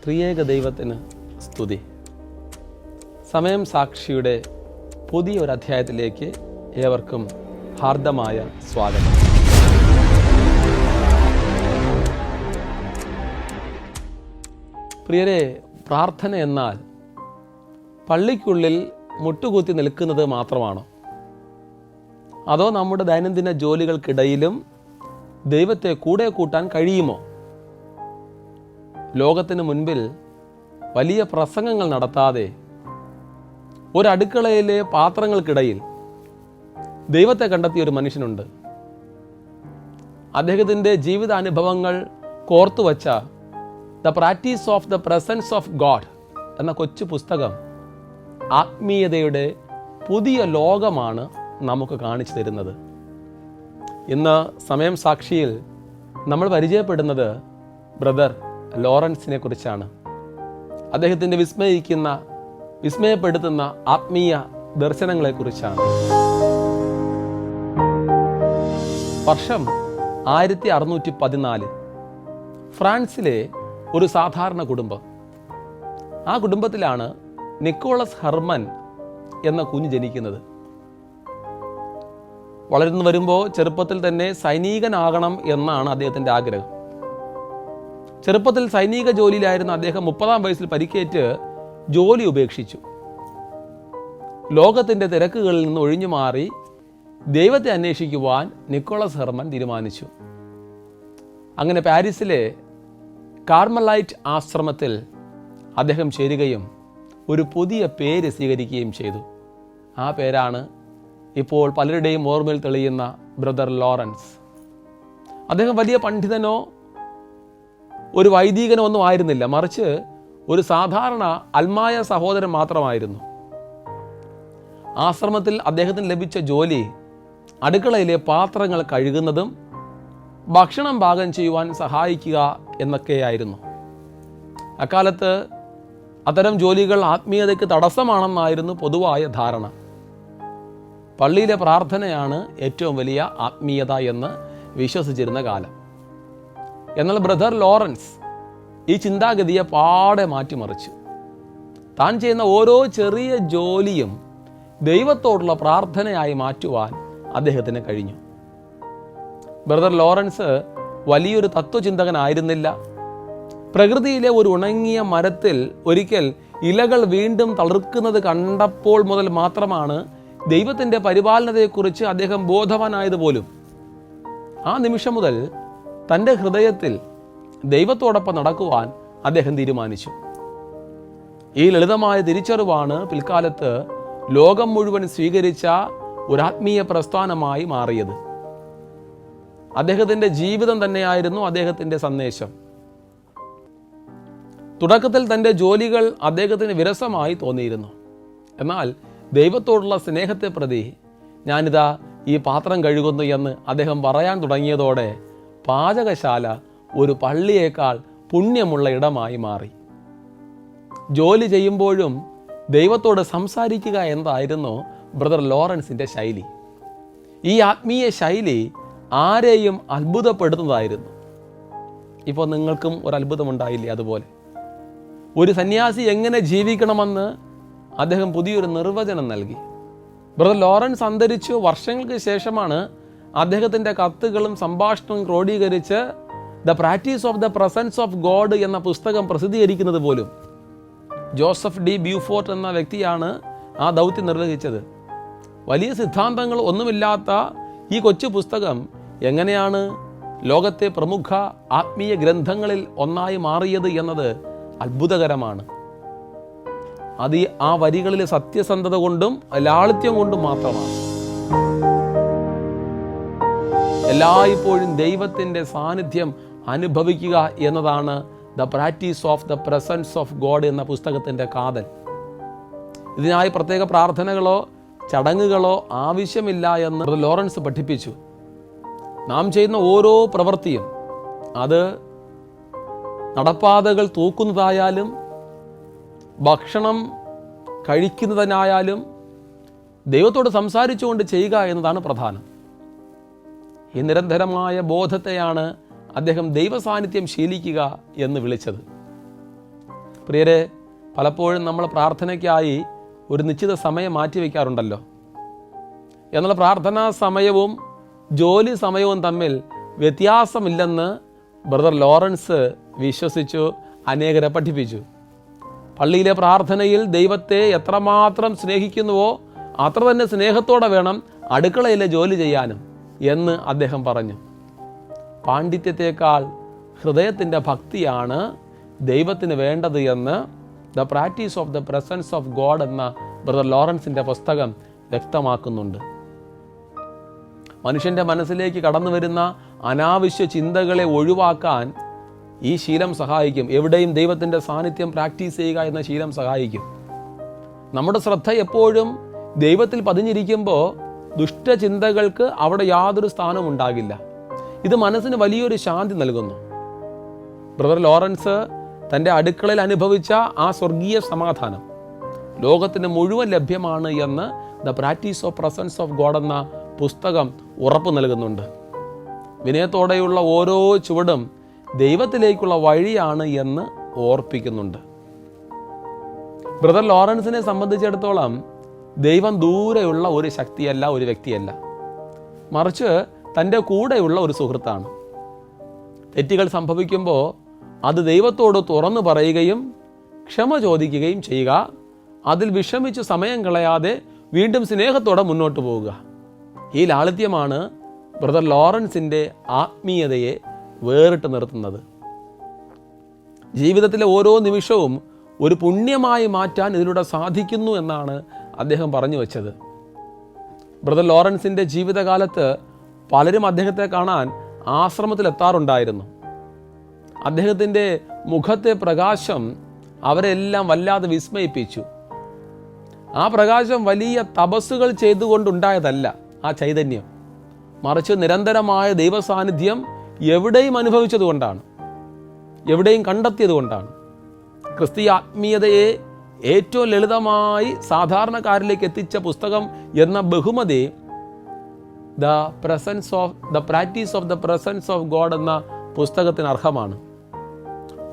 ത്രിയേക ദൈവത്തിന് സ്തുതി. സമയം സാക്ഷിയുടെ പുതിയൊരു അധ്യായത്തിലേക്ക് ഏവർക്കും ഹാർദമായ സ്വാഗതം. പ്രിയരെ, പ്രാർത്ഥന എന്നാൽ പള്ളിക്കുള്ളിൽ മുട്ടുകുത്തി നിൽക്കുന്നത് മാത്രമാണോ? അതോ നമ്മുടെ ദൈനംദിന ജോലികൾക്കിടയിലും ദൈവത്തെ കൂടെ കൂട്ടാൻ കഴിയുമോ? ലോകത്തിന് മുൻപിൽ വലിയ പ്രസംഗങ്ങൾ നടത്താതെ ഒരടുക്കളയിലെ പാത്രങ്ങൾക്കിടയിൽ ദൈവത്തെ കണ്ടെത്തിയ ഒരു മനുഷ്യനുണ്ട്. അദ്ദേഹത്തിൻ്റെ ജീവിതാനുഭവങ്ങൾ കോർത്തുവച്ച the practice of the presence of God എന്ന കൊച്ചു പുസ്തകം ആത്മീയതയുടെ പുതിയ ലോകമാണ് നമുക്ക് കാണിച്ചു തരുന്നത്. ഇന്ന് സമയം സാക്ഷിയിൽ നമ്മൾ പരിചയപ്പെടുന്നത് ബ്രദർ ലോറൻസിനെ കുറിച്ചാണ്. അദ്ദേഹത്തിൻ്റെ വിസ്മയപ്പെടുത്തുന്ന ആത്മീയ ദർശനങ്ങളെക്കുറിച്ചാണ്. വർഷം 1614, ഫ്രാൻസിലെ ഒരു സാധാരണ കുടുംബം. ആ കുടുംബത്തിലാണ് നിക്കോളസ് ഹെർമൻ എന്ന കുഞ്ഞ് ജനിക്കുന്നത്. വളർന്നു വരുമ്പോൾ ചെറുപ്പത്തിൽ തന്നെ സൈനികനാകണം എന്നാണ് അദ്ദേഹത്തിൻ്റെ ആഗ്രഹം. ചെറുപ്പത്തിൽ സൈനിക ജോലിയിലായിരുന്ന അദ്ദേഹം 30-ാം വയസ്സിൽ പരിക്കേറ്റ് ജോലി ഉപേക്ഷിച്ചു. ലോകത്തിൻ്റെ തിരക്കുകളിൽ നിന്ന് ഒഴിഞ്ഞു മാറി ദൈവത്തെ അന്വേഷിക്കുവാൻ നിക്കോളസ് ഹെർമൻ തീരുമാനിച്ചു. അങ്ങനെ പാരീസിലെ കാർമലൈറ്റ് ആശ്രമത്തിൽ അദ്ദേഹം ചേരുകയും ഒരു പുതിയ പേര് സ്വീകരിക്കുകയും ചെയ്തു. ആ പേരാണ് ഇപ്പോൾ പലരുടെയും ഓർമ്മയിൽ തെളിയുന്ന ബ്രദർ ലോറൻസ്. അദ്ദേഹം വലിയ പണ്ഡിതനോ ഒരു വൈദികനോ ഒന്നും ആയിരുന്നില്ല, മറിച്ച് ഒരു സാധാരണ അൽമായ സഹോദരൻ മാത്രമായിരുന്നു. ആശ്രമത്തിൽ അദ്ദേഹത്തിന് ലഭിച്ച ജോലി അടുക്കളയിലെ പാത്രങ്ങൾ കഴുകുന്നതും ഭക്ഷണം പാകം ചെയ്യുവാൻ സഹായിക്കുക എന്നൊക്കെയായിരുന്നു. അക്കാലത്ത് അത്തരം ജോലികൾ ആത്മീയതയ്ക്ക് തടസ്സമാണെന്നായിരുന്നു പൊതുവായ ധാരണ. പള്ളിയിലെ പ്രാർത്ഥനയാണ് ഏറ്റവും വലിയ ആത്മീയത എന്ന് വിശ്വസിച്ചിരുന്ന കാലം. എന്നാൽ ബ്രദർ ലോറൻസ് ഈ ചിന്താഗതിയെ പാടെ മാറ്റിമറിച്ചു. താൻ ചെയ്യുന്ന ഓരോ ചെറിയ ജോലിയും ദൈവത്തോടുള്ള പ്രാർത്ഥനയായി മാറ്റുവാൻ അദ്ദേഹത്തിന് കഴിഞ്ഞു. ബ്രദർ ലോറൻസ് വലിയൊരു തത്വചിന്തകനായിരുന്നില്ല. പ്രകൃതിയിലെ ഒരു ഉണങ്ങിയ മരത്തിൽ ഒരിക്കൽ ഇലകൾ വീണ്ടും തളിർക്കുന്നത് കണ്ടപ്പോൾ മുതൽ മാത്രമാണ് ദൈവത്തിൻ്റെ പരിപാലനതയെക്കുറിച്ച് അദ്ദേഹം ബോധവാനായതുപോലും. ആ നിമിഷം മുതൽ തൻ്റെ ഹൃദയത്തിൽ ദൈവത്തോടൊപ്പം നടക്കുവാൻ അദ്ദേഹം തീരുമാനിച്ചു. ഈ ലളിതമായ തിരിച്ചറിവാണ് പിൽക്കാലത്ത് ലോകം മുഴുവൻ സ്വീകരിച്ച ഒരു ആത്മീയ പ്രസ്ഥാനമായി മാറിയത്. അദ്ദേഹത്തിൻ്റെ ജീവിതം തന്നെയായിരുന്നു അദ്ദേഹത്തിൻ്റെ സന്ദേശം. തുടക്കത്തിൽ തൻ്റെ ജോലികൾ അദ്ദേഹത്തിന് വിരസമായി തോന്നിയിരുന്നു. എന്നാൽ ദൈവത്തോടുള്ള സ്നേഹത്തെ പ്രതി ഞാനിതാ ഈ പാത്രം കഴുകുന്നു എന്ന് അദ്ദേഹം പറയാൻ തുടങ്ങിയതോടെ പാചകശാല ഒരു പള്ളിയേക്കാൾ പുണ്യമുള്ള ഇടമായി മാറി. ജോലി ചെയ്യുമ്പോഴും ദൈവത്തോട് സംസാരിക്കുക എന്നതായിരുന്നു ബ്രദർ ലോറൻസിൻ്റെ ശൈലി. ഈ ആത്മീയ ശൈലി ആരെയും അത്ഭുതപ്പെടുത്തുന്നതായിരുന്നു. ഇപ്പോൾ നിങ്ങൾക്കും ഒരു അത്ഭുതമുണ്ടായില്ലേ? അതുപോലെ ഒരു സന്യാസി എങ്ങനെ ജീവിക്കണമെന്ന് അദ്ദേഹം പുതിയൊരു നിർവചനം നൽകി. ബ്രദർ ലോറൻസ് അന്തരിച്ചു വർഷങ്ങൾക്ക് ശേഷമാണ് അദ്ദേഹത്തിൻ്റെ കത്തുകളും സംഭാഷണവും ക്രോഡീകരിച്ച് the practice of the presence of God എന്ന പുസ്തകം പ്രസിദ്ധീകരിക്കുന്നത് പോലും. ജോസഫ് ഡി ബ്യൂഫോർട്ട് എന്ന വ്യക്തിയാണ് ആ ദൗത്യം നിർവഹിച്ചത്. വലിയ സിദ്ധാന്തങ്ങൾ ഒന്നുമില്ലാത്ത ഈ കൊച്ചു പുസ്തകം എങ്ങനെയാണ് ലോകത്തെ പ്രമുഖ ആത്മീയ ഗ്രന്ഥങ്ങളിൽ ഒന്നായി മാറിയത് എന്നത് അത്ഭുതകരമാണ്. അത് ആ വരികളിലെ സത്യസന്ധത കൊണ്ടും ലാളിത്യം കൊണ്ടും മാത്രമാണ്. എല്ലായ്പ്പോഴും ദൈവത്തിൻ്റെ സാന്നിധ്യം അനുഭവിക്കുക എന്നതാണ് the practice of the presence of God എന്ന പുസ്തകത്തിൻ്റെ കാതൽ. ഇതിനായി പ്രത്യേക പ്രാർത്ഥനകളോ ചടങ്ങുകളോ ആവശ്യമില്ല എന്ന് ലോറൻസ് പഠിപ്പിച്ചു. നാം ചെയ്യുന്ന ഓരോ പ്രവൃത്തിയും, അത് നടപ്പാതകൾ തൂക്കുന്നതായാലും ഭക്ഷണം കഴിക്കുന്നതിനായാലും ദൈവത്തോട് സംസാരിച്ചുകൊണ്ട് ചെയ്യുക എന്നതാണ് പ്രധാനം. ഈ നിരന്തരമായ ബോധത്തെയാണ് അദ്ദേഹം ദൈവസാന്നിധ്യം ശീലിക്കുക എന്ന് വിളിച്ചത്. പ്രിയരെ, പലപ്പോഴും നമ്മൾ പ്രാർത്ഥനയ്ക്കായി ഒരു നിശ്ചിത സമയം മാറ്റിവെക്കാറുണ്ടല്ലോ. എന്നാൽ പ്രാർത്ഥനാ സമയവും ജോലി സമയവും തമ്മിൽ വ്യത്യാസമില്ലെന്ന് ബ്രദർ ലോറൻസ് വിശ്വസിച്ചു, അനേകരെ പഠിപ്പിച്ചു. പള്ളിയിലെ പ്രാർത്ഥനയിൽ ദൈവത്തെ എത്രമാത്രം സ്നേഹിക്കുന്നുവോ അത്ര തന്നെ സ്നേഹത്തോടെ വേണം അടുക്കളയിലെ ജോലി ചെയ്യാനും എന്ന് അദ്ദേഹം പറഞ്ഞു. പാണ്ഡിത്യത്തെക്കാൾ ഹൃദയത്തിൻ്റെ ഭക്തിയാണ് ദൈവത്തിന് വേണ്ടത് എന്ന് the practice of the presence of God എന്ന ബ്രദർ ലോറൻസിൻ്റെ പുസ്തകം വ്യക്തമാക്കുന്നുണ്ട്. മനുഷ്യൻ്റെ മനസ്സിലേക്ക് കടന്നു വരുന്ന അനാവശ്യ ചിന്തകളെ ഒഴിവാക്കാൻ ഈ ശീലം സഹായിക്കും. എവിടെയും ദൈവത്തിൻ്റെ സാന്നിധ്യം പ്രാക്ടീസ് ചെയ്യുക എന്ന ശീലം സഹായിക്കും. നമ്മുടെ ശ്രദ്ധ എപ്പോഴും ദൈവത്തിൽ പതിഞ്ഞിരിക്കുമ്പോൾ ദുഷ്ടചിന്തകൾക്ക് അവിടെ യാതൊരു സ്ഥാനവും ഉണ്ടാകില്ല. ഇത് മനസ്സിന് വലിയൊരു ശാന്തി നൽകുന്നു. ബ്രദർ ലോറൻസ് തൻ്റെ അടുക്കളയിൽ അനുഭവിച്ച ആ സ്വർഗീയ സമാധാനം ലോകത്തിന് മുഴുവൻ ലഭ്യമാണ് എന്ന് the practice of presence of God എന്ന പുസ്തകം ഉറപ്പ് നൽകുന്നുണ്ട്. വിനയത്തോടെയുള്ള ഓരോ ചുവടും ദൈവത്തിലേക്കുള്ള വഴിയാണ് എന്ന് ഓർപ്പിക്കുന്നുണ്ട്. ബ്രദർ ലോറൻസിനെ സംബന്ധിച്ചിടത്തോളം ദൈവം ദൂരെയുള്ള ഒരു ശക്തിയല്ല, ഒരു വ്യക്തിയല്ല, മറിച്ച് തൻ്റെ കൂടെയുള്ള ഒരു സുഹൃത്താണ്. തെറ്റുകൾ സംഭവിക്കുമ്പോൾ അത് ദൈവത്തോട് തുറന്നു പറയുകയും ക്ഷമ ചോദിക്കുകയും ചെയ്യുക, അതിൽ വിഷമിച്ച് സമയം കളയാതെ വീണ്ടും സ്നേഹത്തോടെ മുന്നോട്ട് പോവുക. ഈ ലാളിത്യമാണ് ബ്രദർ ലോറൻസിൻ്റെ ആത്മീയതയെ വേറിട്ട് നിർത്തുന്നത്. ജീവിതത്തിലെ ഓരോ നിമിഷവും ഒരു പുണ്യമായി മാറ്റാൻ ഇതിലൂടെ സാധിക്കുന്നു എന്നാണ് അദ്ദേഹം പറഞ്ഞു വച്ചത്. ബ്രദർ ലോറൻസിൻ്റെ ജീവിതകാലത്ത് പലരും അദ്ദേഹത്തെ കാണാൻ ആശ്രമത്തിലെത്താറുണ്ടായിരുന്നു. അദ്ദേഹത്തിൻ്റെ മുഖത്തെ പ്രകാശം അവരെല്ലാം വല്ലാതെ വിസ്മയിപ്പിച്ചു. ആ പ്രകാശം വലിയ തപസ്സുകൾ ചെയ്തുകൊണ്ടുണ്ടായതല്ല ആ ചൈതന്യം, മറിച്ച് നിരന്തരമായ ദൈവസാന്നിധ്യം എവിടെയും അനുഭവിച്ചതുകൊണ്ടാണ്, എവിടെയും കണ്ടെത്തിയതുകൊണ്ടാണ്. ക്രിസ്തീയ ആത്മീയതയെ ഏറ്റവും ലളിതമായി സാധാരണക്കാരിലേക്ക് എത്തിച്ച പുസ്തകം എന്ന ബഹുമതി the practice of the presence of God എന്ന പുസ്തകത്തിന് അർഹമാണ്.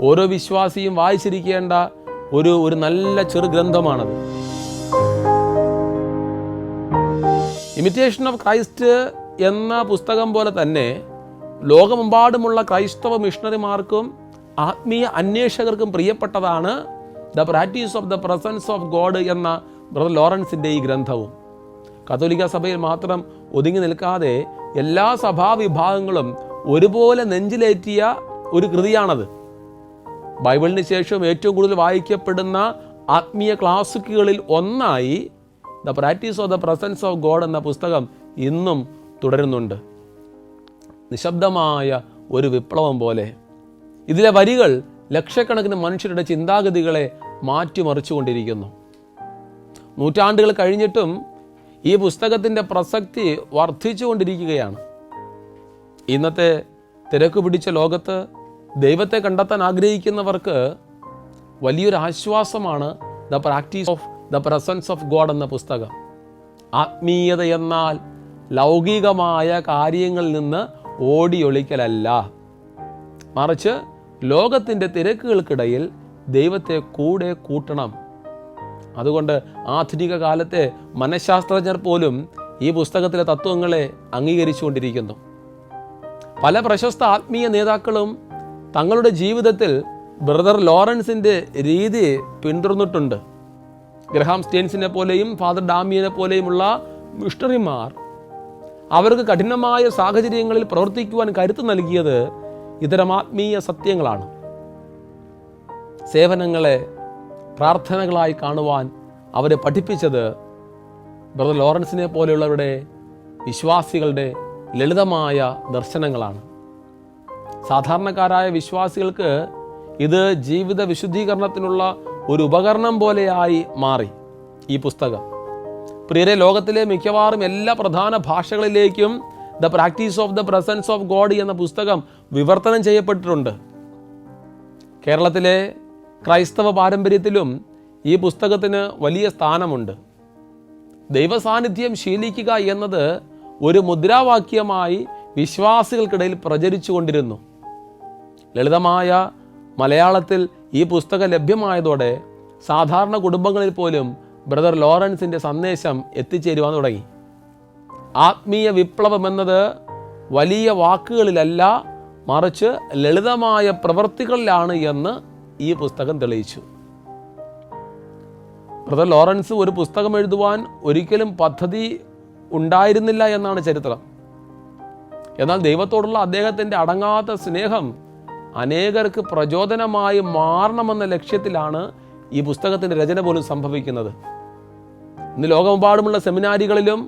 ഓരോ വിശ്വാസിയും വായിച്ചിരിക്കേണ്ട ഒരു നല്ല ചെറു ഗ്രന്ഥമാണത്. ഇമിറ്റേഷൻ ഓഫ് ക്രൈസ്റ്റ് എന്ന പുസ്തകം പോലെ തന്നെ ലോകമെമ്പാടുമുള്ള ക്രൈസ്തവ മിഷണറിമാർക്കും ആത്മീയ അന്വേഷകർക്കും പ്രിയപ്പെട്ടതാണ് the practice of the presence of God എന്ന ബ്രദർ ലോറൻസിൻ്റെ ഈ ഗ്രന്ഥവും. കത്തോലിക്ക സഭയിൽ മാത്രം ഒതുങ്ങി നിൽക്കാതെ എല്ലാ സഭാവിഭാഗങ്ങളും ഒരുപോലെ നെഞ്ചിലേറ്റിയ ഒരു കൃതിയാണത്. ബൈബിളിന് ശേഷം ഏറ്റവും കൂടുതൽ വായിക്കപ്പെടുന്ന ആത്മീയ ക്ലാസിക്കുകളിൽ ഒന്നായി the practice of the presence of God എന്ന പുസ്തകം ഇന്നും തുടരുന്നുണ്ട്. നിശബ്ദമായ ഒരു വിപ്ലവം പോലെ ഇതിലെ വരികൾ ലക്ഷക്കണക്കിന് മനുഷ്യരുടെ ചിന്താഗതികളെ മാറ്റിമറിച്ചുകൊണ്ടിരിക്കുന്നു. നൂറ്റാണ്ടുകൾ കഴിഞ്ഞിട്ടും ഈ പുസ്തകത്തിൻ്റെ പ്രസക്തി വർദ്ധിച്ചുകൊണ്ടിരിക്കുകയാണ്. ഇന്നത്തെ തിരക്ക് പിടിച്ച ലോകത്ത് ദൈവത്തെ കണ്ടെത്താൻ ആഗ്രഹിക്കുന്നവർക്ക് വലിയൊരു ആശ്വാസമാണ് the practice of the presence of God എന്ന പുസ്തകം. ആത്മീയത എന്നാൽ ലൗകികമായ കാര്യങ്ങളിൽ നിന്ന് ഓടിയൊളിക്കലല്ല, മറിച്ച് ലോകത്തിൻ്റെ തിരക്കുകൾക്കിടയിൽ ദൈവത്തെ കൂടെ കൂട്ടണം. അതുകൊണ്ട് ആധുനിക കാലത്തെ മനഃശാസ്ത്രജ്ഞർ പോലും ഈ പുസ്തകത്തിലെ തത്വങ്ങളെ അംഗീകരിച്ചുകൊണ്ടിരിക്കുന്നു. പല പ്രശസ്ത ആത്മീയ നേതാക്കളും തങ്ങളുടെ ജീവിതത്തിൽ ബ്രദർ ലോറൻസിൻ്റെ രീതി പിന്തുടർന്നിട്ടുണ്ട്. ഗ്രഹാം സ്റ്റെയിൻസിനെ പോലെയും ഫാദർ ഡാമിയനെ പോലെയുമുള്ള മിഷണറിമാർ അവർക്ക് കഠിനമായ സാഹചര്യങ്ങളിൽ പ്രവർത്തിക്കുവാൻ കരുത്ത് നൽകിയത് ഇത്തരം ആത്മീയ സത്യങ്ങളാണ്. സേവനങ്ങളെ പ്രാർത്ഥനകളായി കാണുവാൻ അവരെ പഠിപ്പിച്ചത് ബ്രദർ ലോറൻസിനെ പോലെയുള്ളവരുടെ വിശ്വാസികളുടെ ലളിതമായ ദർശനങ്ങളാണ്. സാധാരണക്കാരായ വിശ്വാസികൾക്ക് ഇത് ജീവിത വിശുദ്ധീകരണത്തിനുള്ള ഒരു ഉപകരണം പോലെയായി മാറി ഈ പുസ്തകം. പ്രിയരെ, ലോകത്തിലെ മിക്കവാറും എല്ലാ പ്രധാന ഭാഷകളിലേക്കും the practice of the presence of God എന്ന പുസ്തകം വിവർത്തനം ചെയ്യപ്പെട്ടിട്ടുണ്ട്. കേരളത്തിലെ ക്രൈസ്തവ പാരമ്പര്യത്തിലും ഈ പുസ്തകത്തിന് വലിയ സ്ഥാനമുണ്ട്. ദൈവസാന്നിധ്യം ശീലിക്കുക എന്നത് ഒരു മുദ്രാവാക്യമായി വിശ്വാസികൾക്കിടയിൽ പ്രചരിച്ചു കൊണ്ടിരുന്നു. ലളിതമായ മലയാളത്തിൽ ഈ പുസ്തകം ലഭ്യമായതോടെ സാധാരണ കുടുംബങ്ങളിൽ പോലും ബ്രദർ ലോറൻസിൻ്റെ സന്ദേശം എത്തിച്ചേരുവാൻ തുടങ്ങി. ആത്മീയ വിപ്ലവം എന്നത് വലിയ വാക്കുകളിലല്ല, മറിച്ച് ലളിതമായ പ്രവൃത്തികളിലാണ് എന്ന് ഈ പുസ്തകം തെളിയിച്ചു. ബ്രദർ ലോറൻസ് ഒരു പുസ്തകം എഴുതുവാൻ ഒരിക്കലും പദ്ധതി ഉണ്ടായിരുന്നില്ല എന്നാണ് ചരിത്രം. എന്നാൽ ദൈവത്തോടുള്ള അദ്ദേഹത്തിൻ്റെ അടങ്ങാത്ത സ്നേഹം അനേകർക്ക് പ്രചോദനമായി മാറണമെന്ന ലക്ഷ്യത്തിലാണ് ഈ പുസ്തകത്തിൻ്റെ രചന പോലും സംഭവിക്കുന്നത്. ഇന്ന് ലോകമെമ്പാടുമുള്ള സെമിനാരികളിലും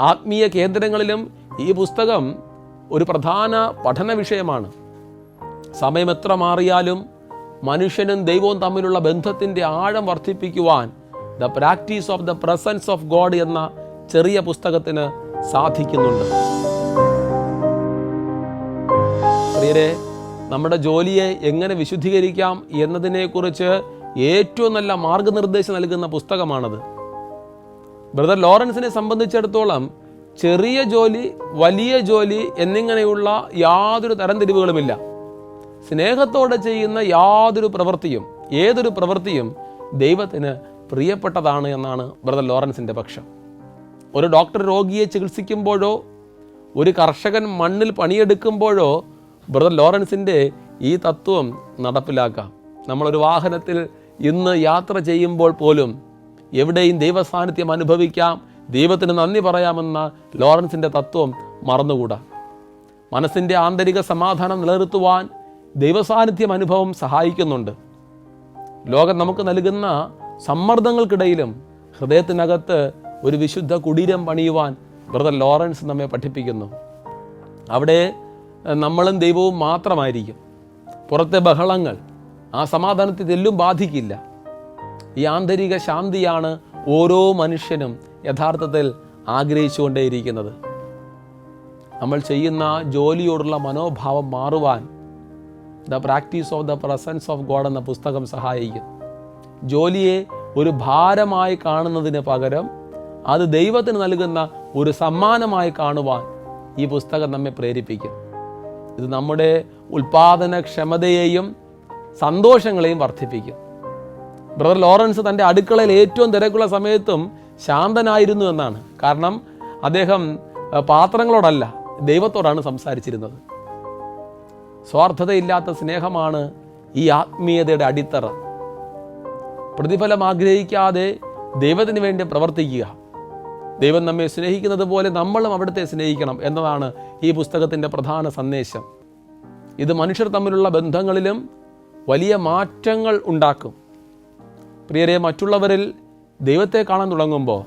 ആത്മീയ കേന്ദ്രങ്ങളിലും ഈ പുസ്തകം ഒരു പ്രധാന പഠന വിഷയമാണ്. സമയം എത്ര മാറിയാലും മനുഷ്യനും ദൈവവും തമ്മിലുള്ള ബന്ധത്തിൻ്റെ ആഴം വർദ്ധിപ്പിക്കുവാൻ the practice of the presence of God എന്ന ചെറിയ പുസ്തകത്തിന് സാധിക്കുന്നുണ്ട്. പ്രിയരെ, നമ്മുടെ ജോലിയെ എങ്ങനെ വിശുദ്ധീകരിക്കാം എന്നതിനെക്കുറിച്ച് ഏറ്റവും നല്ല മാർഗനിർദ്ദേശം നൽകുന്ന പുസ്തകമാണത്. ബ്രദർ ലോറൻസിനെ സംബന്ധിച്ചിടത്തോളം ചെറിയ ജോലി, വലിയ ജോലി എന്നിങ്ങനെയുള്ള യാതൊരു തരംതിരിവുകളുമില്ല. സ്നേഹത്തോടെ ചെയ്യുന്ന ഏതൊരു പ്രവൃത്തിയും ദൈവത്തിന് പ്രിയപ്പെട്ടതാണ് എന്നാണ് ബ്രദർ ലോറൻസിൻ്റെ പക്ഷം. ഒരു ഡോക്ടർ രോഗിയെ ചികിത്സിക്കുമ്പോഴോ ഒരു കർഷകൻ മണ്ണിൽ പണിയെടുക്കുമ്പോഴോ ബ്രദർ ലോറൻസിൻ്റെ ഈ തത്വം നടപ്പിലാക്കാം. നമ്മളൊരു വാഹനത്തിൽ ഇന്ന് യാത്ര ചെയ്യുമ്പോൾ പോലും എവിടെയും ദൈവസാന്നിധ്യം അനുഭവിക്കാം, ദൈവത്തിന് നന്ദി പറയാമെന്ന ലോറൻസിൻ്റെ തത്വം മറന്നുകൂടാ. മനസ്സിൻ്റെ ആന്തരിക സമാധാനം നിലനിർത്തുവാൻ ദൈവസാന്നിധ്യം അനുഭവം സഹായിക്കുന്നുണ്ട്. ലോകം നമുക്ക് നൽകുന്ന സമ്മർദ്ദങ്ങൾക്കിടയിലും ഹൃദയത്തിനകത്ത് ഒരു വിശുദ്ധ കുടീരം പണിയുവാൻ ബ്രദർ ലോറൻസ് നമ്മെ പഠിപ്പിക്കുന്നു. അവിടെ നമ്മളും ദൈവവും മാത്രമായിരിക്കും. പുറത്തെ ബഹളങ്ങൾ ആ സമാധാനത്തെ തെല്ലും ബാധിക്കില്ല. ഈ ആന്തരിക ശാന്തിയാണ് ഓരോ മനുഷ്യനും യഥാർത്ഥത്തിൽ ആഗ്രഹിച്ചുകൊണ്ടേയിരിക്കുന്നത്. നമ്മൾ ചെയ്യുന്ന ജോലിയോടുള്ള മനോഭാവം മാറുവാൻ the practice of the presence of God എന്ന പുസ്തകം സഹായിക്കും. ജോലിയെ ഒരു ഭാരമായി കാണുന്നതിന് പകരം അത് ദൈവത്തിന് നൽകുന്ന ഒരു സമ്മാനമായി കാണുവാൻ ഈ പുസ്തകം നമ്മെ പ്രേരിപ്പിക്കും. ഇത് നമ്മുടെ ഉൽപാദനക്ഷമതയെയും സന്തോഷങ്ങളെയും വർദ്ധിപ്പിക്കും. ബ്രദർ ലോറൻസ് തൻ്റെ അടുക്കളയിൽ ഏറ്റവും തിരക്കുള്ള സമയത്തും ശാന്തനായിരുന്നു എന്നാണ്. കാരണം അദ്ദേഹം പാത്രങ്ങളോടല്ല, ദൈവത്തോടാണ് സംസാരിച്ചിരുന്നത്. സ്വാർത്ഥതയില്ലാത്ത സ്നേഹമാണ് ഈ ആത്മീയതയുടെ അടിത്തറ. പ്രതിഫലം ആഗ്രഹിക്കാതെ ദൈവത്തിന് വേണ്ടി പ്രവർത്തിക്കുക. ദൈവം നമ്മെ സ്നേഹിക്കുന്നത് പോലെ നമ്മളും അവിടുത്തെ സ്നേഹിക്കണം എന്നതാണ് ഈ പുസ്തകത്തിൻ്റെ പ്രധാന സന്ദേശം. ഇത് മനുഷ്യർ തമ്മിലുള്ള ബന്ധങ്ങളിലും വലിയ മാറ്റങ്ങൾ ഉണ്ടാക്കും. പ്രിയരെ, മറ്റുള്ളവരിൽ ദൈവത്തെ കാണാൻ തുടങ്ങുമ്പോൾ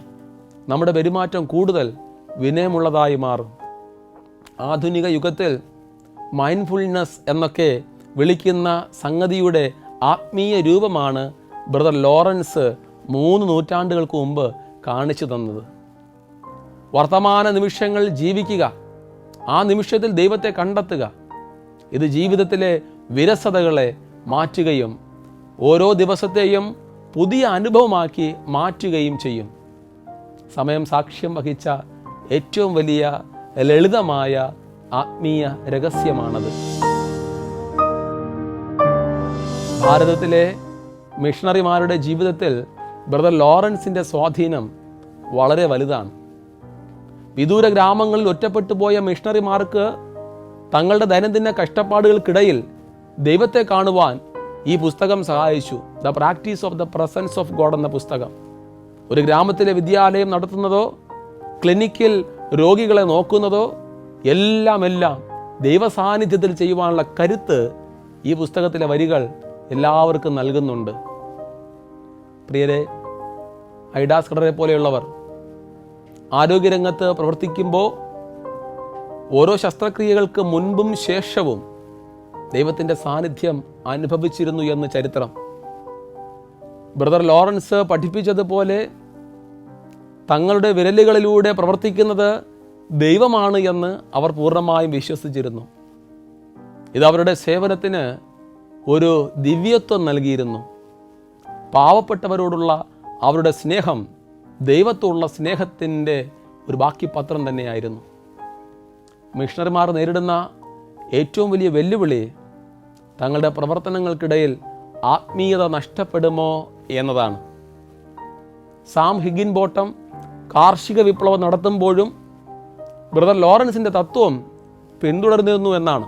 നമ്മുടെ പെരുമാറ്റം കൂടുതൽ വിനയമുള്ളതായി മാറും. ആധുനിക യുഗത്തിൽ മൈൻഡ്ഫുൾനെസ് എന്നൊക്കെ വിളിക്കുന്ന സംഗതിയുടെ ആത്മീയ രൂപമാണ് ബ്രദർ ലോറൻസ് 3 നൂറ്റാണ്ടുകൾക്ക് മുമ്പ് കാണിച്ചു തന്നത്. വർത്തമാന നിമിഷങ്ങൾ ജീവിക്കുക, ആ നിമിഷത്തിൽ ദൈവത്തെ കണ്ടെത്തുക. ഇത് ജീവിതത്തിലെ വിരസതകളെ മാറ്റുകയും ഓരോ ദിവസത്തെയും പുതിയ അനുഭവമാക്കി മാറ്റുകയും ചെയ്യും. സമയം സാക്ഷ്യം വഹിച്ച ഏറ്റവും വലിയ ലളിതമായ ആത്മീയ രഹസ്യമാണത്. ഭാരതത്തിലെ മിഷണറിമാരുടെ ജീവിതത്തിൽ ബ്രദർ ലോറൻസിൻ്റെ സ്വാധീനം വളരെ വലുതാണ്. വിദൂര ഗ്രാമങ്ങളിൽ ഒറ്റപ്പെട്ടു പോയ മിഷണറിമാർക്ക് തങ്ങളുടെ ദൈനംദിന കഷ്ടപ്പാടുകൾക്കിടയിൽ ദൈവത്തെ കാണുവാൻ ഈ പുസ്തകം സഹായിച്ചു. The practice of the presence of God എന്ന പുസ്തകം. ഒരു ഗ്രാമത്തിലെ വിദ്യാലയം നടത്തുന്നതോ ക്ലിനിക്കിൽ രോഗികളെ നോക്കുന്നതോ എല്ലാം ദൈവസാന്നിധ്യത്തിൽ ചെയ്യുവാനുള്ള കരുത്ത് ഈ പുസ്തകത്തിലെ വരികൾ എല്ലാവർക്കും നൽകുന്നുണ്ട്. പ്രിയരെ, ഐഡാസ് ഘടരെ പോലെയുള്ളവർ ആരോഗ്യരംഗത്ത് പ്രവർത്തിക്കുമ്പോൾ ഓരോ ശസ്ത്രക്രിയകൾക്ക് മുൻപും ശേഷവും ദൈവത്തിൻ്റെ സാന്നിധ്യം അനുഭവിച്ചിരുന്നു എന്ന് ചരിത്രം. ബ്രദർ ലോറൻസ് പഠിപ്പിച്ചതുപോലെ തങ്ങളുടെ വിരലുകളിലൂടെ പ്രവർത്തിക്കുന്നത് ദൈവമാണ് എന്ന് അവർ പൂർണ്ണമായും വിശ്വസിച്ചിരുന്നു. ഇത് അവരുടെ സേവനത്തിന് ഒരു ദിവ്യത്വം നൽകിയിരുന്നു. പാവപ്പെട്ടവരോടുള്ള അവരുടെ സ്നേഹം ദൈവത്തോടുള്ള സ്നേഹത്തിൻ്റെ ഒരു ബാക്കി പത്രം തന്നെയായിരുന്നു. മിഷണറിമാർ നേരിടുന്ന ഏറ്റവും വലിയ വെല്ലുവിളി തങ്ങളുടെ പ്രവർത്തനങ്ങൾക്കിടയിൽ ആത്മീയത നഷ്ടപ്പെടുമോ എന്നതാണ്. സാം ഹിഗിൻബോട്ടം കാർഷിക വിപ്ലവം നടത്തുമ്പോഴും ബ്രദർ ലോറൻസിൻ്റെ തത്വം പിന്തുടർന്നിരുന്നു എന്നാണ്.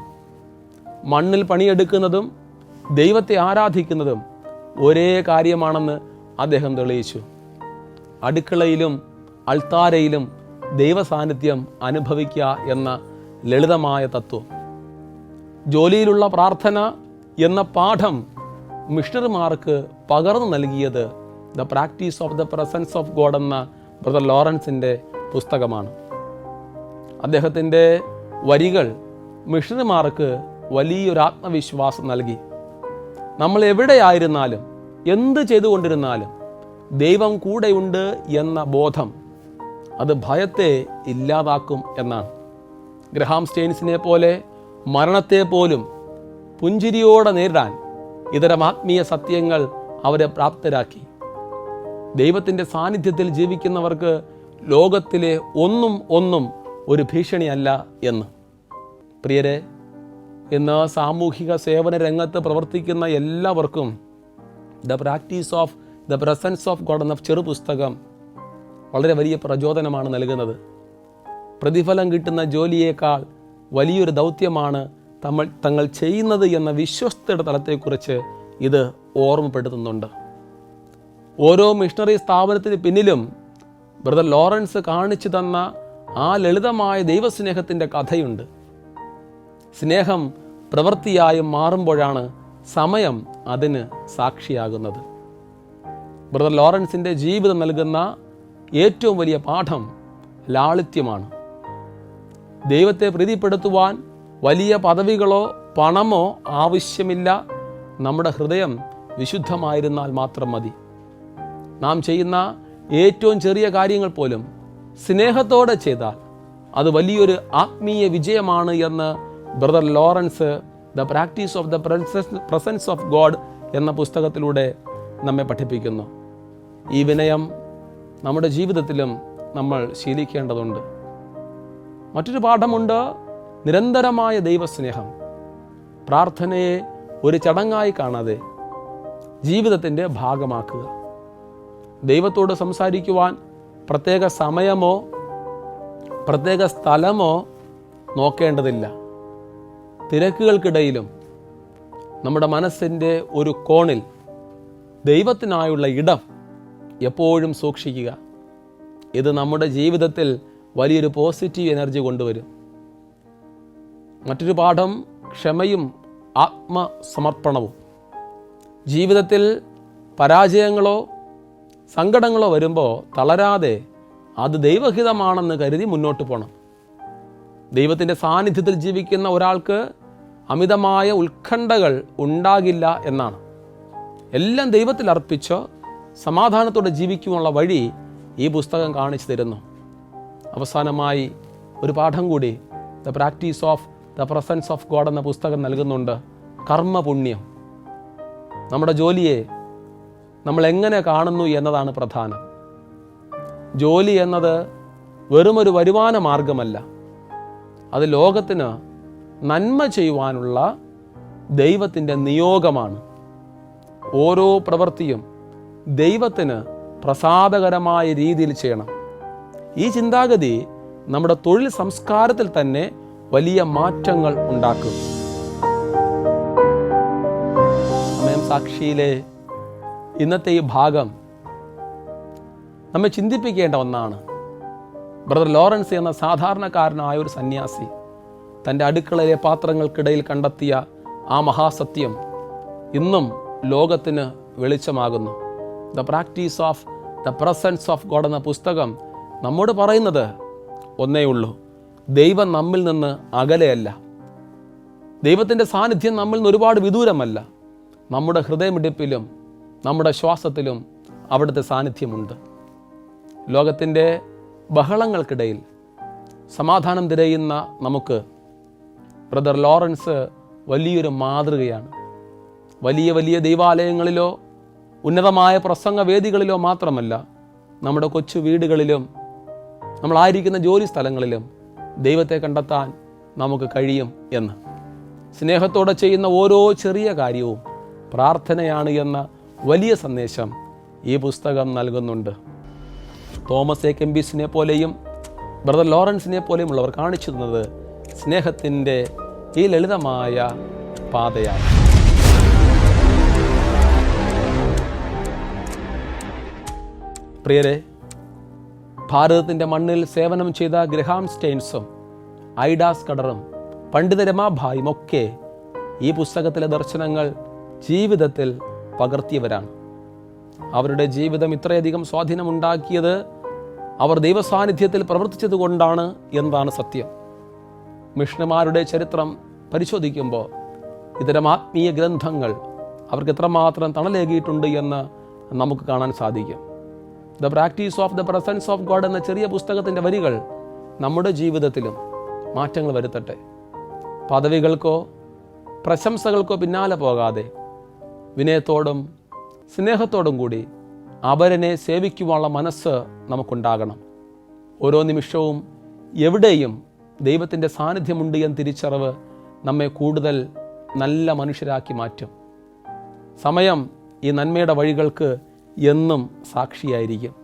മണ്ണിൽ പണിയെടുക്കുന്നതും ദൈവത്തെ ആരാധിക്കുന്നതും ഒരേ കാര്യമാണെന്ന് അദ്ദേഹം തെളിയിച്ചു. അടുക്കളയിലും അൾത്താരയിലും ദൈവസാന്നിധ്യം അനുഭവിക്കുക എന്ന ലളിതമായ തത്വം. ജോലിയിലുള്ള പ്രാർത്ഥന എന്ന പാഠം മിഷണറിമാർക്ക് പകർന്നു നൽകിയത് the practice of the presence of God എന്ന ബ്രദർ ലോറൻസിൻ്റെ പുസ്തകമാണ്. അദ്ദേഹത്തിൻ്റെ വരികൾ മിഷണറിമാർക്ക് വലിയൊരു ആത്മവിശ്വാസം നൽകി. നമ്മൾ എവിടെയായിരുന്നാലും എന്ത് ചെയ്തുകൊണ്ടിരുന്നാലും ദൈവം കൂടെയുണ്ട് എന്ന ബോധം അത് ഭയത്തെ ഇല്ലാതാക്കും എന്നാണ്. ഗ്രഹാം സ്റ്റെയിൻസിനെ പോലെ മരണത്തെ പോലും പുഞ്ചിരിയോടെ നേരിടാൻ ഇത്തരം ആത്മീയ സത്യങ്ങൾ അവരെ പ്രാപ്തരാക്കി. ദൈവത്തിൻ്റെ സാന്നിധ്യത്തിൽ ജീവിക്കുന്നവർക്ക് ലോകത്തിലെ ഒന്നും ഒരു ഭീഷണിയല്ല എന്ന്. പ്രിയരെ, ഇന്ന് സാമൂഹിക സേവന രംഗത്ത് പ്രവർത്തിക്കുന്ന എല്ലാവർക്കും the practice of the presence of God എന്ന ചെറുപുസ്തകം വളരെ വലിയ പ്രചോദനമാണ് നൽകുന്നത്. പ്രതിഫലം കിട്ടുന്ന ജോലിയേക്കാൾ വലിയൊരു ദൗത്യമാണ് തങ്ങൾ ചെയ്യുന്നത് എന്ന വിശ്വസ്തയുടെ തലത്തെക്കുറിച്ച് ഇത് ഓർമ്മപ്പെടുത്തുന്നുണ്ട്. ഓരോ മിഷണറി സ്ഥാപനത്തിന് പിന്നിലും ബ്രദർ ലോറൻസ് കാണിച്ചു തന്ന ആ ലളിതമായ ദൈവസ്നേഹത്തിൻ്റെ കഥയുണ്ട്. സ്നേഹം പ്രവൃത്തിയായും മാറുമ്പോഴാണ് സമയം അതിന് സാക്ഷിയാകുന്നത്. ബ്രദർ ലോറൻസിൻ്റെ ജീവിതം നൽകുന്ന ഏറ്റവും വലിയ പാഠം ലാളിത്യമാണ്. ദൈവത്തെ പ്രീതിപ്പെടുത്തുവാൻ വലിയ പദവികളോ പണമോ ആവശ്യമില്ല. നമ്മുടെ ഹൃദയം വിശുദ്ധമായിരുന്നാൽ മാത്രം മതി. നാം ചെയ്യുന്ന ഏറ്റവും ചെറിയ കാര്യങ്ങൾ പോലും സ്നേഹത്തോടെ ചെയ്താൽ അത് വലിയൊരു ആത്മീയ വിജയമാണ് എന്ന് brother Lawrence the practice of the presence of God എന്ന പുസ്തകത്തിലൂടെ നമ്മെ പഠിപ്പിക്കുന്നു. ഈ വിനയം നമ്മുടെ ജീവിതത്തിലും നമ്മൾ ശീലിക്കേണ്ടതുണ്ട്. മറ്റൊരു പാഠമുണ്ട്, നിരന്തരമായ ദൈവസ്നേഹം. പ്രാർത്ഥനയെ ഒരു ചടങ്ങായി കാണാതെ ജീവിതത്തിൻ്റെ ഭാഗമാക്കുക. ദൈവത്തോട് സംസാരിക്കുവാൻ പ്രത്യേക സമയമോ പ്രത്യേക സ്ഥലമോ നോക്കേണ്ടതില്ല. തിരക്കുകൾക്കിടയിലും നമ്മുടെ മനസ്സിൻ്റെ ഒരു കോണിൽ ദൈവത്തിനായുള്ള ഇടം എപ്പോഴും സൂക്ഷിക്കുക. ഇത് നമ്മുടെ ജീവിതത്തിൽ വലിയൊരു പോസിറ്റീവ് എനർജി കൊണ്ടുവരും. മറ്റൊരു പാഠം ക്ഷമയും ആത്മസമർപ്പണവും. ജീവിതത്തിൽ പരാജയങ്ങളോ സങ്കടങ്ങളോ വരുമ്പോൾ തളരാതെ അത് ദൈവഹിതമാണെന്ന് കരുതി മുന്നോട്ട് പോകണം. ദൈവത്തിൻ്റെ സാന്നിധ്യത്തിൽ ജീവിക്കുന്ന ഒരാൾക്ക് അമിതമായ ഉത്കണ്ഠകൾ ഉണ്ടാകില്ല എന്നാണ്. എല്ലാം ദൈവത്തിൽ അർപ്പിച്ച് സമാധാനത്തോടെ ജീവിക്കുവാനുള്ള വഴി ഈ പുസ്തകം കാണിച്ചു തരുന്നു. അവസാനമായി ഒരു പാഠം കൂടി the practice of the presence of God എന്ന പുസ്തകം നൽകുന്നുണ്ട്. കർമ്മപുണ്യം. നമ്മുടെ ജോലിയെ നമ്മൾ എങ്ങനെ കാണുന്നു എന്നതാണ് പ്രധാനം. ജോലി എന്നത് വെറുമൊരു വരുമാന മാർഗമല്ല, അത് ലോകത്തിന് നന്മ ചെയ്യുവാനുള്ള ദൈവത്തിൻ്റെ നിയോഗമാണ്. ഓരോ പ്രവൃത്തിയും ദൈവത്തിന് പ്രസാദകരമായ രീതിയിൽ ചെയ്യണം. ഈ ചിന്താഗതി നമ്മുടെ തൊഴിൽ സംസ്കാരത്തിൽ തന്നെ വലിയ മാറ്റങ്ങൾ ഉണ്ടാക്കും. സമയം സാക്ഷിയിലെ ഇന്നത്തെ ഈ ഭാഗം നമ്മെ ചിന്തിപ്പിക്കേണ്ട ഒന്നാണ്. ബ്രദർ ലോറൻസ് എന്ന സാധാരണക്കാരനായ ഒരു സന്യാസി തൻ്റെ അടുക്കളയിലെ പാത്രങ്ങൾക്കിടയിൽ കണ്ടെത്തിയ ആ മഹാസത്യം ഇന്നും ലോകത്തിന് വെളിച്ചമാകുന്നു. The practice of the presence of God എന്ന പുസ്തകം നമ്മോട് പറയുന്നത് ഒന്നേ ഉള്ളൂ: ദൈവം നമ്മിൽ നിന്ന് അകലെയല്ല. ദൈവത്തിൻ്റെ സാന്നിധ്യം നമ്മിൽ നിന്ന് ഒരുപാട് വിദൂരമല്ല. നമ്മുടെ ഹൃദയമിടിപ്പിലും നമ്മുടെ ശ്വാസത്തിലും അവിടുത്തെ സാന്നിധ്യമുണ്ട്. ലോകത്തിൻ്റെ ബഹളങ്ങൾക്കിടയിൽ സമാധാനം തിരയുന്ന നമുക്ക് ബ്രദർ ലോറൻസ് വലിയൊരു മാതൃകയാണ്. വലിയ വലിയ ദൈവാലയങ്ങളിലോ ഉന്നതമായ പ്രസംഗവേദികളിലോ മാത്രമല്ല, നമ്മുടെ കൊച്ചു വീടുകളിലും നമ്മളായിരിക്കുന്ന ജോലി സ്ഥലങ്ങളിലും ദൈവത്തെ കണ്ടെത്താൻ നമുക്ക് കഴിയും എന്ന്. സ്നേഹത്തോടെ ചെയ്യുന്ന ഓരോ ചെറിയ കാര്യവും പ്രാർത്ഥനയാണ് എന്ന വലിയ സന്ദേശം ഈ പുസ്തകം നൽകുന്നുണ്ട്. തോമസ് എ കെമ്പിസിനെ പോലെയും ബ്രദർ ലോറൻസിനെ പോലെയുമുള്ളവർ കാണിച്ചു തന്നത് സ്നേഹത്തിൻ്റെ ഈ ലളിതമായ പാതയാണ്. പ്രിയരെ, ഭാരതത്തിൻ്റെ മണ്ണിൽ സേവനം ചെയ്ത ഗ്രഹാം സ്റ്റെയിൻസും ഐഡാസ് കടറും പണ്ഡിത രമാഭായും ഒക്കെ ഈ പുസ്തകത്തിലെ ദർശനങ്ങൾ ജീവിതത്തിൽ പകർത്തിയവരാണ്. അവരുടെ ജീവിതം ഇത്രയധികം സ്വാധീനമുണ്ടാക്കിയത് അവർ ദൈവസാന്നിധ്യത്തിൽ പ്രവർത്തിച്ചത് കൊണ്ടാണ് എന്നതാണ് സത്യം. മിഷണന്മാരുടെ ചരിത്രം പരിശോധിക്കുമ്പോൾ ഇത്തരം ആത്മീയ ഗ്രന്ഥങ്ങൾ അവർക്ക് എത്രമാത്രം തണലേകിയിട്ടുണ്ട് എന്ന് നമുക്ക് കാണാൻ സാധിക്കും. The practice of the presence of God എന്ന ചെറിയ പുസ്തകത്തിൻ്റെ വരികൾ നമ്മുടെ ജീവിതത്തിലും മാറ്റങ്ങൾ വരുത്തട്ടെ. പദവികൾക്കോ പ്രശംസകൾക്കോ പിന്നാലെ പോകാതെ വിനയത്തോടും സ്നേഹത്തോടും കൂടി അവരനെ സേവിക്കുവാനുള്ള മനസ്സ് നമുക്കുണ്ടാകണം. ഓരോ നിമിഷവും എവിടെയും ദൈവത്തിൻ്റെ സാന്നിധ്യമുണ്ട് എന്ന തിരിച്ചറിവ് നമ്മെ കൂടുതൽ നല്ല മനുഷ്യരാക്കി മാറ്റും. സമയം ഈ നന്മയുടെ വഴികൾക്ക് എന്നും സാക്ഷിയായിരിക്കും.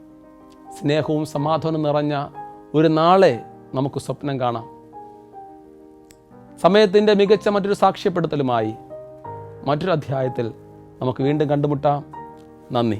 സ്നേഹവും സമാധാനവും നിറഞ്ഞ ഒരു നാളെ നമുക്ക് സ്വപ്നം കാണാം. സമയത്തിൻ്റെ മികച്ച മറ്റൊരു സാക്ഷ്യപ്പെടുത്തലുമായി മറ്റൊരു അധ്യായത്തിൽ നമുക്ക് വീണ്ടും കണ്ടുമുട്ടാം. നന്ദി.